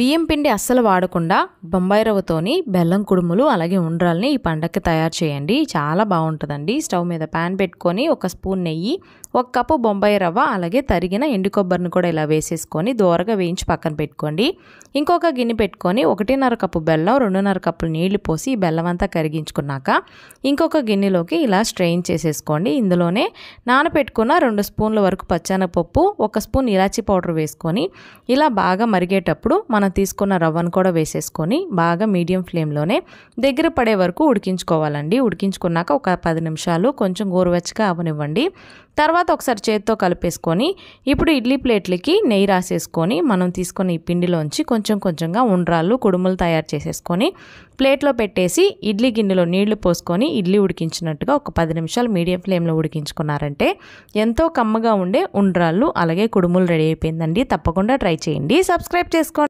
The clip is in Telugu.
బియ్యం పిండి అస్సలు వాడకుండా బొంబాయి రవ్వతోని బెల్లం కుడుములు అలాగే ఉండ్రాల్ని ఈ పండగకి తయారు చేయండి. చాలా బాగుంటుందండి. స్టవ్ మీద ప్యాన్ పెట్టుకొని 1 స్పూన్ నెయ్యి, 1 కప్పు బొంబాయి రవ్వ అలాగే తరిగిన ఎండు కొబ్బరిని కూడా ఇలా వేసేసుకొని దోరగా వేయించి పక్కన పెట్టుకోండి. ఇంకొక గిన్నె పెట్టుకొని 1.5 కప్పు బెల్లం, 2.5 కప్పులు నీళ్లు పోసి ఈ బెల్లం అంతా కరిగించుకున్నాక ఇంకొక గిన్నెలోకి ఇలా స్ట్రెయిన్ చేసేసుకోండి. ఇందులోనే నానబెట్టుకున్న 2 స్పూన్ల వరకు పచ్చెనగపప్పు, 1 స్పూన్ ఇలాచీ పౌడర్ వేసుకొని ఇలా బాగా మరిగేటప్పుడు మనం తీసుకున్న రవ్వను కూడా వేసేసుకొని బాగా మీడియం ఫ్లేమ్లోనే దగ్గర పడే వరకు ఉడికించుకోవాలండి. ఉడికించుకున్నాక ఒక 10 నిమిషాలు కొంచెం గోరువెచ్చగా అవనివ్వండి. తర్వాత ఒకసారి చేతితో కలిపేసుకొని ఇప్పుడు ఇడ్లీ ప్లేట్లకి నెయ్యి రాసేసుకొని మనం తీసుకున్న ఈ పిండిలోంచి కొంచెం కొంచెంగా ఉండ్రాళ్ళు కుడుములు తయారు చేసేసుకొని ప్లేట్లో పెట్టేసి ఇడ్లీ గిన్నెలో నీళ్లు పోసుకొని ఇడ్లీ ఉడికించినట్టుగా ఒక 10 నిమిషాలు మీడియం ఫ్లేమ్లో ఉడికించుకున్నారంటే ఎంతో కమ్మగా ఉండే ఉండ్రాళ్ళు అలాగే కుడుములు రెడీ అయిపోయిందండి. తప్పకుండా ట్రై చేయండి. సబ్స్క్రైబ్ చేసుకోండి.